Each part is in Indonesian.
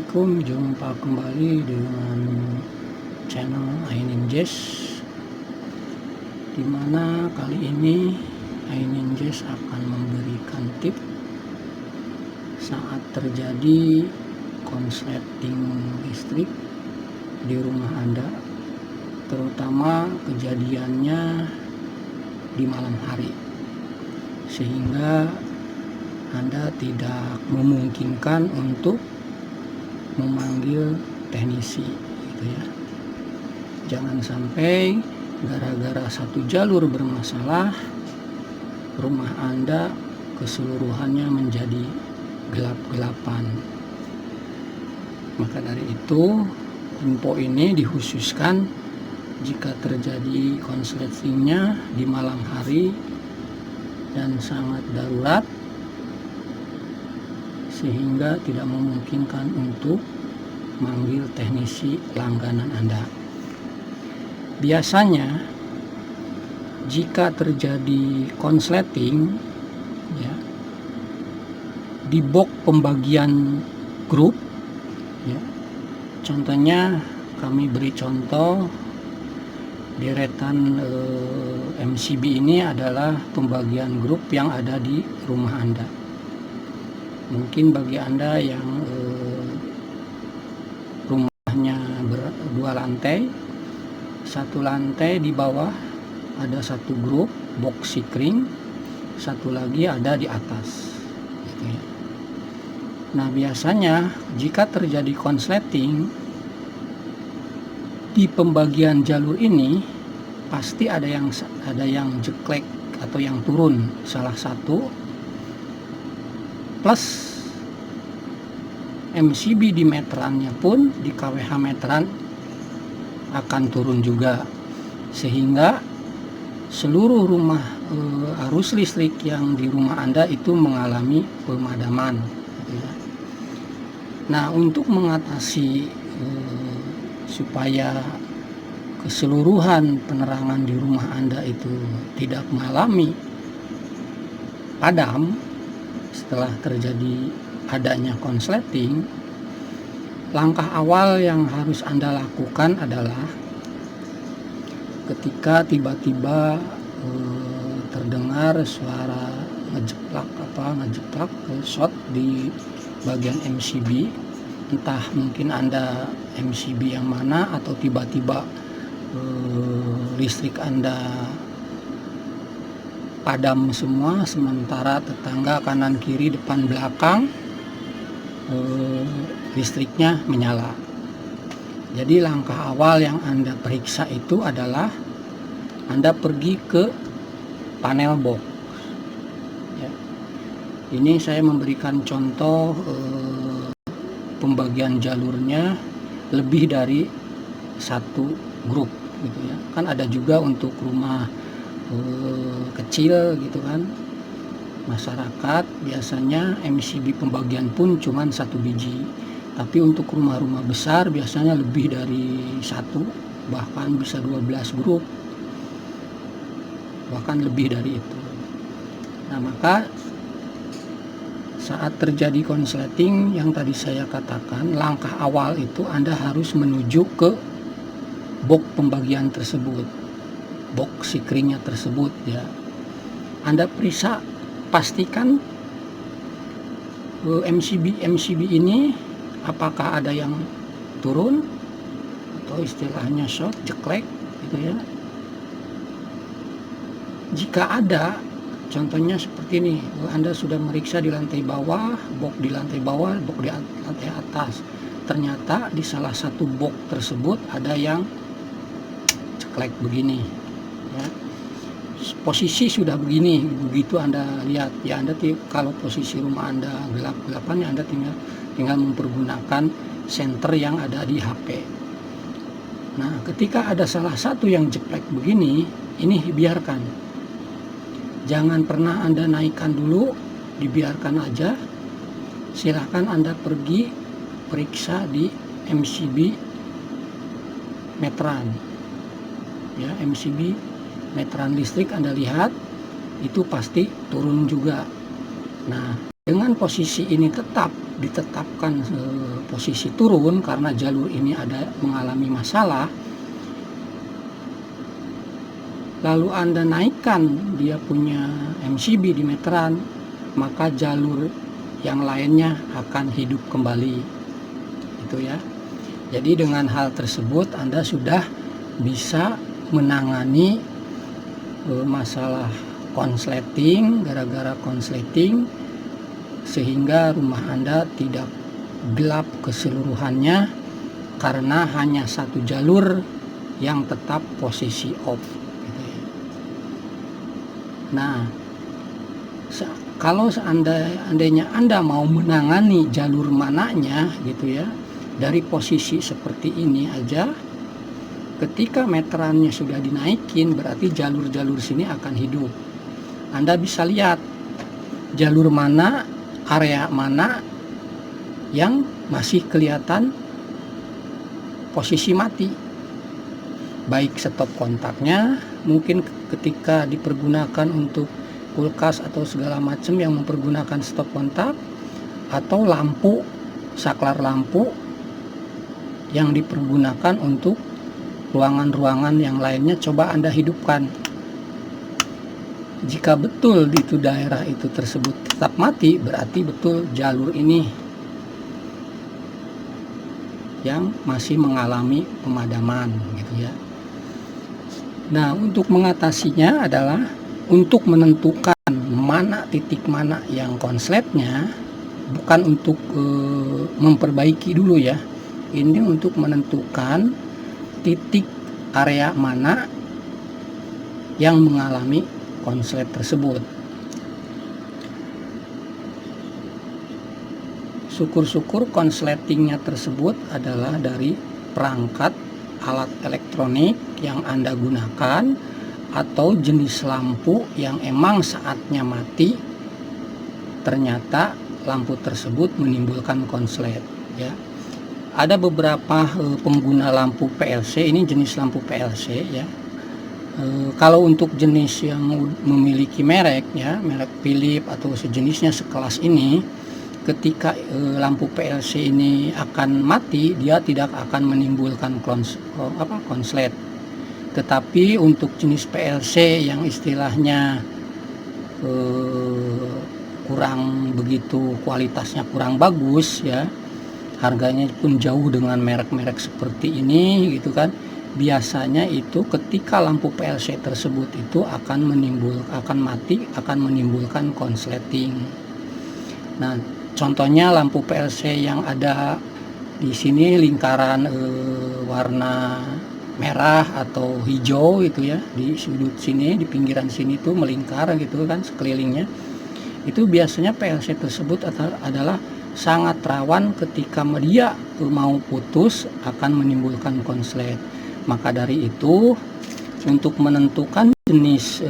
Assalamualaikum, jumpa kembali dengan channel iNinjas, dimana kali ini iNinjas akan memberikan tips saat terjadi konsleting listrik di rumah Anda, terutama kejadiannya di malam hari, sehingga Anda tidak memungkinkan untuk memanggil teknisi gitu ya. Jangan sampai gara-gara satu jalur bermasalah rumah Anda keseluruhannya menjadi gelap-gelapan. Maka dari itu info ini dikhususkan jika terjadi konsletingnya di malam hari dan sangat darurat, sehingga tidak memungkinkan untuk manggil teknisi langganan Anda. Biasanya jika terjadi konsleting ya, di box pembagian grup ya, contohnya kami beri contoh deretan MCB ini adalah pembagian grup yang ada di rumah Anda. Mungkin bagi Anda yang rumahnya berdua lantai, satu lantai di bawah ada satu grup box sikring, satu lagi ada di atas gitu ya. Nah, biasanya jika terjadi konsleting di pembagian jalur ini, pasti ada yang jeklek atau yang turun salah satu, plus MCB di meterannya pun, di KWH meteran akan turun juga, sehingga seluruh rumah arus listrik yang di rumah Anda itu mengalami pemadaman gitu ya. Nah, untuk mengatasi supaya keseluruhan penerangan di rumah Anda itu tidak mengalami padam setelah terjadi adanya konsleting, langkah awal yang harus Anda lakukan adalah ketika tiba-tiba terdengar suara ngejeplak short di bagian MCB, entah mungkin Anda MCB yang mana atau tiba-tiba listrik Anda padam semua, sementara tetangga kanan kiri depan belakang listriknya menyala. Jadi langkah awal yang Anda periksa itu adalah Anda pergi ke panel box ya. Ini saya memberikan contoh pembagian jalurnya lebih dari satu grup gitu ya. Kan ada juga untuk rumah kecil gitu kan, masyarakat biasanya MCB pembagian pun cuma satu biji, tapi untuk rumah-rumah besar biasanya lebih dari satu, bahkan bisa 12 grup, bahkan lebih dari itu. Nah, maka saat terjadi konsleting yang tadi saya katakan, langkah awal itu Anda harus menuju ke box pembagian tersebut, box sikringnya tersebut ya. Anda periksa, pastikan MCB ini apakah ada yang turun atau istilahnya short, jeklek gitu ya. Jika ada, contohnya seperti ini, Anda sudah meriksa di lantai bawah, box di lantai bawah, box di lantai atas, ternyata di salah satu box tersebut ada yang jeklek begini ya. Posisi sudah begini, begitu Anda lihat ya, Anda kalau posisi rumah Anda gelap-gelapan ya, Anda tinggal mempergunakan senter yang ada di HP. Nah, ketika ada salah satu yang jeplek begini, ini biarkan, jangan pernah Anda naikkan dulu, dibiarkan aja. Silahkan Anda pergi periksa di MCB meteran ya, MCB meteran listrik Anda lihat itu pasti turun juga. Nah, dengan posisi ini tetap ditetapkan posisi turun karena jalur ini ada mengalami masalah, lalu Anda naikkan dia punya MCB di meteran, maka jalur yang lainnya akan hidup kembali, itu ya. Jadi dengan hal tersebut Anda sudah bisa menangani masalah konsleting, gara-gara konsleting, sehingga rumah Anda tidak gelap keseluruhannya karena hanya satu jalur yang tetap posisi off, gitu ya. Nah, kalau seandainya Anda mau menangani jalur mananya, gitu ya, dari posisi seperti ini aja, ketika meterannya sudah dinaikin, berarti jalur-jalur sini akan hidup. Anda bisa lihat jalur mana, area mana yang masih kelihatan posisi mati. Baik stop kontaknya, mungkin ketika dipergunakan untuk kulkas atau segala macam yang mempergunakan stop kontak, atau lampu, saklar lampu yang dipergunakan untuk ruangan-ruangan yang lainnya, coba Anda hidupkan. Jika betul di daerah itu tersebut tetap mati, berarti betul jalur ini yang masih mengalami pemadaman, gitu ya. Nah, untuk mengatasinya adalah untuk menentukan mana titik mana yang konsletnya, bukan untuk memperbaiki dulu ya. Ini untuk menentukan titik area mana yang mengalami konslet tersebut. Syukur-syukur konsletingnya tersebut adalah dari perangkat alat elektronik yang Anda gunakan, atau jenis lampu yang emang saatnya mati ternyata lampu tersebut menimbulkan konslet, ya. Ada beberapa pengguna lampu PLC, ini jenis lampu PLC ya. Kalau untuk jenis yang memiliki merek ya, merek Philips atau sejenisnya sekelas ini, ketika lampu PLC ini akan mati, dia tidak akan menimbulkan konslet. Tetapi untuk jenis PLC yang istilahnya kurang begitu, kualitasnya kurang bagus ya, harganya pun jauh dengan merek-merek seperti ini, gitu kan, biasanya itu ketika lampu PLC tersebut itu akan menimbulkan konsleting. Nah, contohnya lampu PLC yang ada di sini lingkaran warna merah atau hijau itu ya, di sudut sini, di pinggiran sini tuh melingkar gitu kan sekelilingnya. Itu biasanya PLC tersebut adalah sangat rawan ketika dia mau putus akan menimbulkan konslet. Maka dari itu, untuk menentukan jenis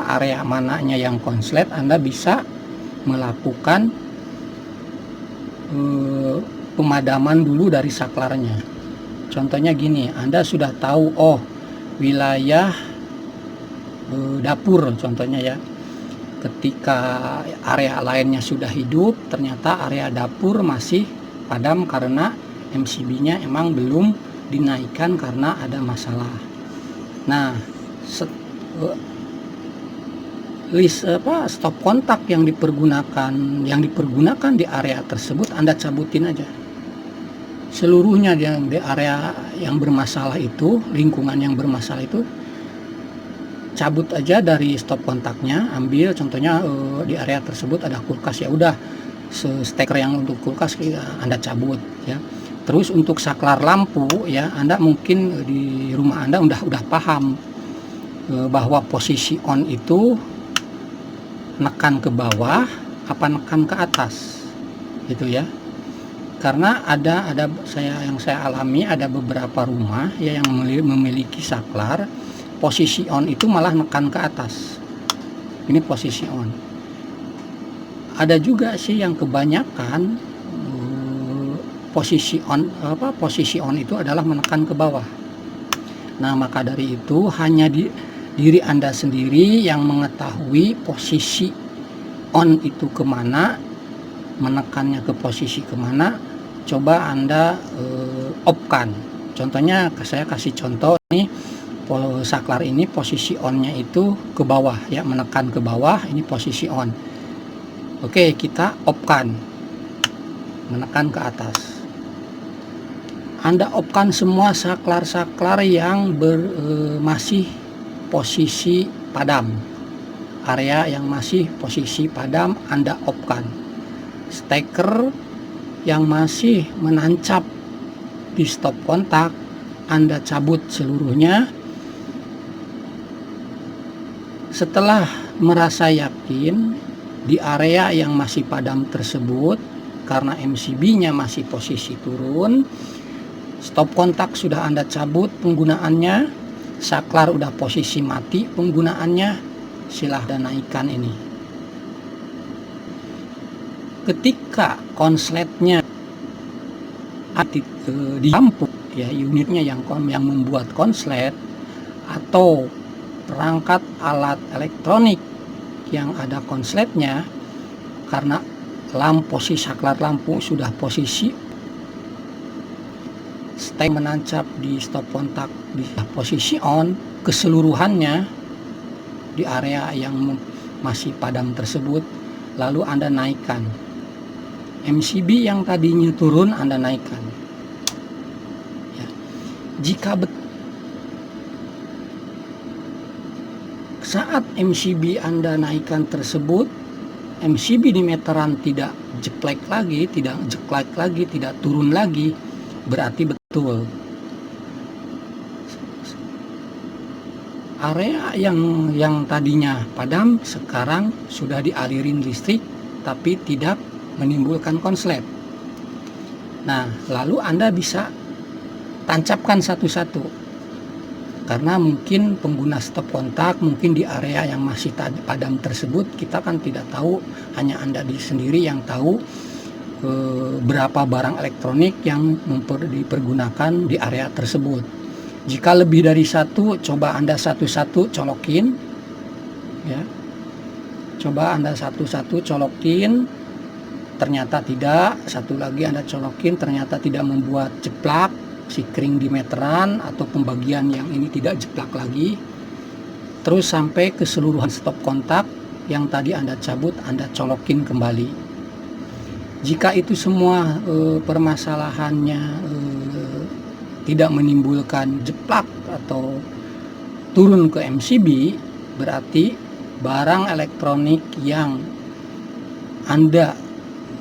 area mananya yang konslet, Anda bisa melakukan pemadaman dulu dari saklarnya. Contohnya gini, Anda sudah tahu, oh wilayah dapur contohnya ya, ketika area lainnya sudah hidup, ternyata area dapur masih padam karena MCB-nya emang belum dinaikkan karena ada masalah. Nah, list stop kontak yang dipergunakan di area tersebut Anda cabutin aja. Seluruhnya yang di area yang bermasalah itu, lingkungan yang bermasalah itu, cabut aja dari stop kontaknya. Ambil contohnya di area tersebut ada kulkas, ya udah steker yang untuk kulkas Anda cabut ya. Terus untuk saklar lampu ya, Anda mungkin di rumah Anda udah paham bahwa posisi on itu nekan ke bawah apa nekan ke atas gitu ya. Karena yang saya alami, ada beberapa rumah ya yang memiliki saklar posisi on itu malah nekan ke atas. Ini posisi on. Ada juga sih yang kebanyakan posisi on itu adalah menekan ke bawah. Nah, maka dari itu hanya diri Anda sendiri yang mengetahui posisi on itu kemana menekannya ke posisi kemana, coba Anda off-kan. Contohnya saya kasih contoh nih, saklar ini posisi on-nya itu ke bawah ya, menekan ke bawah, ini posisi on. Oke, kita off-kan, menekan ke atas. Anda off-kan semua saklar-saklar yang masih posisi padam. Area yang masih posisi padam Anda off-kan. Steker yang masih menancap di stop kontak Anda cabut seluruhnya. Setelah merasa yakin di area yang masih padam tersebut, karena MCB-nya masih posisi turun, stop kontak sudah Anda cabut penggunaannya, saklar udah posisi mati penggunaannya, silahkan naikkan ini. Ketika konsletnya di lampu ya, unitnya yang membuat konslet atau perangkat alat elektronik yang ada konsletnya, karena posisi saklar lampu sudah posisi stay menancap di stop kontak di posisi on keseluruhannya di area yang masih padam tersebut, lalu Anda naikkan. MCB yang tadinya turun Anda naikkan ya. Jika saat MCB Anda naikkan tersebut, MCB di meteran tidak jeklek lagi, tidak turun lagi, berarti betul area yang tadinya padam sekarang sudah dialirin listrik tapi tidak menimbulkan konslet. Nah, lalu Anda bisa tancapkan satu-satu, karena mungkin pengguna stop kontak mungkin di area yang masih padam tersebut, kita kan tidak tahu, hanya Anda sendiri yang tahu berapa barang elektronik yang dipergunakan di area tersebut. Jika lebih dari satu, coba Anda satu-satu colokin ya. Coba Anda satu-satu colokin, ternyata tidak. Satu lagi Anda colokin, ternyata tidak membuat jeplak sikring di meteran atau pembagian yang ini tidak jeplak lagi. Terus sampai keseluruhan stop kontak yang tadi Anda cabut, Anda colokin kembali. Jika itu semua permasalahannya tidak menimbulkan jeplak atau turun ke MCB, berarti barang elektronik yang Anda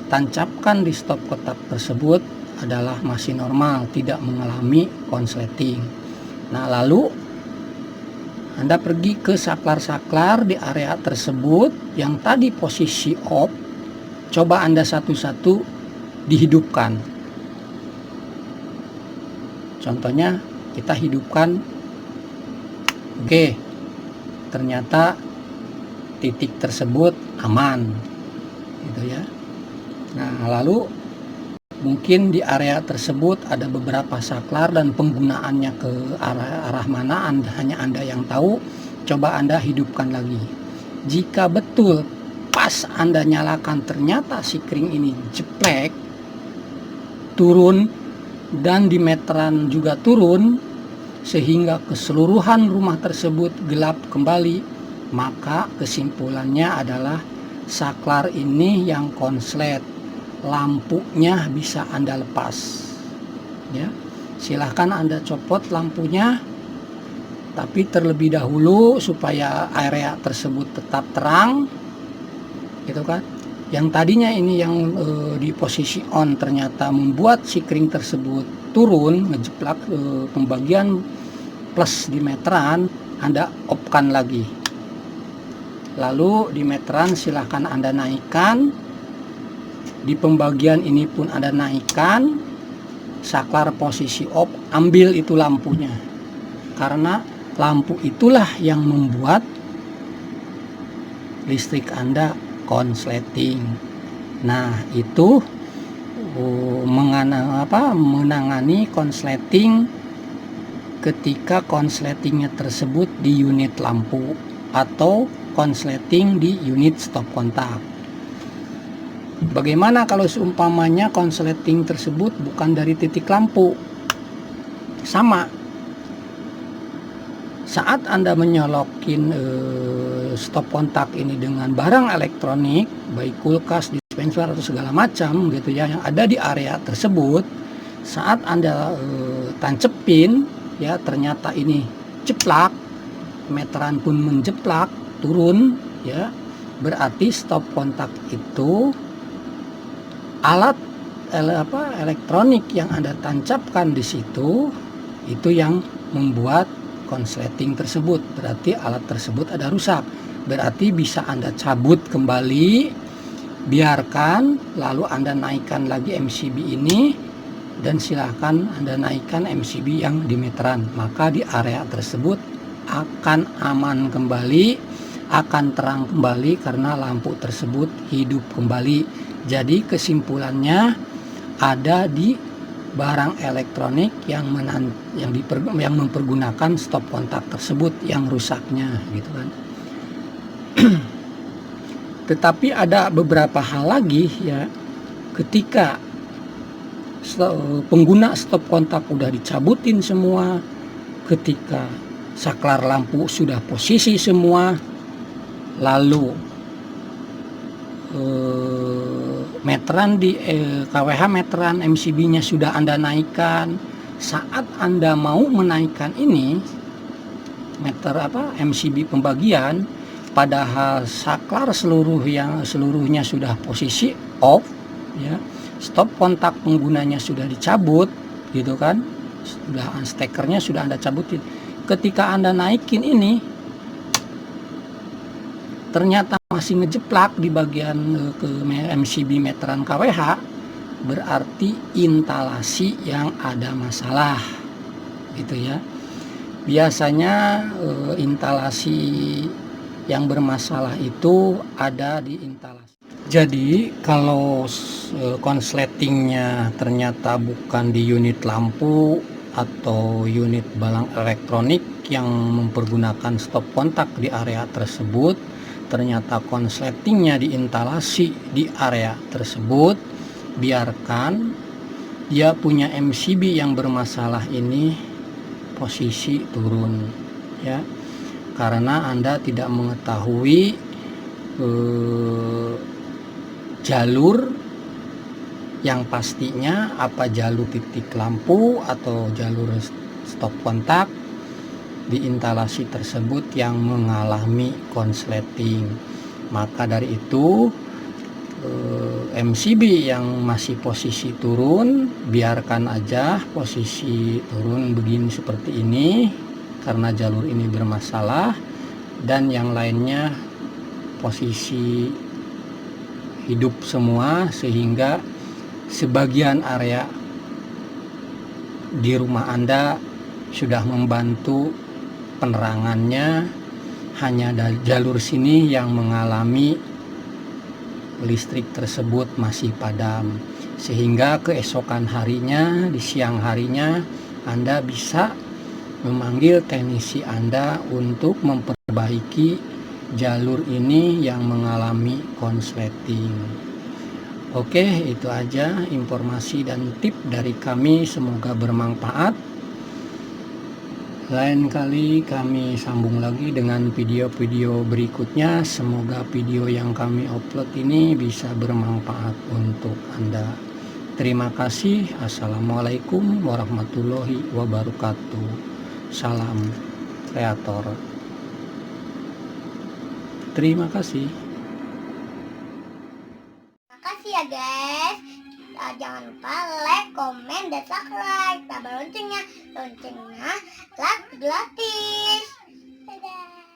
tancapkan di stop kontak tersebut adalah masih normal, tidak mengalami konsleting. Nah, lalu Anda pergi ke saklar-saklar di area tersebut yang tadi posisi off, coba Anda satu-satu dihidupkan. Contohnya kita hidupkan, oke, ternyata titik tersebut aman gitu ya. Nah, lalu mungkin di area tersebut ada beberapa saklar dan penggunaannya ke arah mana hanya Anda yang tahu. Coba Anda hidupkan lagi. Jika betul pas Anda nyalakan ternyata sikring ini jeplek, turun, dan di meteran juga turun, sehingga keseluruhan rumah tersebut gelap kembali, maka kesimpulannya adalah saklar ini yang konslet, lampunya bisa Anda lepas ya. Silahkan Anda copot lampunya, tapi terlebih dahulu supaya area tersebut tetap terang gitu kan. Yang tadinya ini yang di posisi on ternyata membuat sikring tersebut turun, ngejeplak pembagian plus di meteran, Anda off-kan lagi. Lalu di meteran silahkan Anda naikkan, di pembagian ini pun Anda naikkan, saklar posisi off, ambil itu lampunya, karena lampu itulah yang membuat listrik Anda konsleting. Nah, itu menangani konsleting ketika konsletingnya tersebut di unit lampu atau konsleting di unit stop kontak. Bagaimana kalau seumpamanya konsleting tersebut bukan dari titik lampu? Sama, saat Anda menyolokin stop kontak ini dengan barang elektronik, baik kulkas, dispenser atau segala macam gitu ya, yang ada di area tersebut, saat Anda tancepin ya, ternyata ini jeplak, meteran pun menjeplak turun ya, berarti stop kontak itu alat elektronik yang Anda tancapkan di situ itu yang membuat konsleting tersebut. Berarti alat tersebut ada rusak. Berarti bisa Anda cabut kembali, biarkan, lalu Anda naikkan lagi MCB ini, dan silahkan Anda naikkan MCB yang di meteran. Maka di area tersebut akan aman kembali, akan terang kembali karena lampu tersebut hidup kembali. Jadi kesimpulannya ada di barang elektronik yang mempergunakan stop kontak tersebut yang rusaknya gitu kan. Tetapi ada beberapa hal lagi ya, ketika pengguna stop kontak udah dicabutin semua, ketika saklar lampu sudah posisi semua, lalu meteran di KWH meteran MCB-nya sudah Anda naikkan. Saat Anda mau menaikkan ini MCB pembagian, padahal saklar seluruhnya sudah posisi off ya, stop kontak penggunanya sudah dicabut gitu kan, sudah stekernya sudah Anda cabutin. Ketika Anda naikin ini ternyata masih ngejeplak di bagian ke MCB meteran KWH, berarti instalasi yang ada masalah gitu ya. Biasanya instalasi yang bermasalah itu ada di instalasi. Jadi kalau konsletingnya ternyata bukan di unit lampu atau unit barang elektronik yang mempergunakan stop kontak di area tersebut, ternyata konsletingnya diinstalasi di area tersebut, biarkan dia punya MCB yang bermasalah ini posisi turun ya, karena Anda tidak mengetahui jalur yang pastinya, apa jalur titik lampu atau jalur stop kontak di instalasi tersebut yang mengalami konsleting. Maka dari itu MCB yang masih posisi turun, biarkan aja posisi turun begini seperti ini karena jalur ini bermasalah, dan yang lainnya posisi hidup semua, sehingga sebagian area di rumah Anda sudah membantu penerangannya, hanya jalur sini yang mengalami listrik tersebut masih padam, sehingga keesokan harinya, di siang harinya, Anda bisa memanggil teknisi Anda untuk memperbaiki jalur ini yang mengalami konsleting. Oke, itu aja informasi dan tip dari kami, semoga bermanfaat. Lain kali kami sambung lagi dengan video-video berikutnya. Semoga video yang kami upload ini bisa bermanfaat untuk Anda. Terima kasih. Assalamualaikum warahmatullahi wabarakatuh. Salam kreator. Terima kasih. Makasih ya guys. Jangan lupa like, komen, dan subscribe. Tambah loncengnya like gratis. Dadah.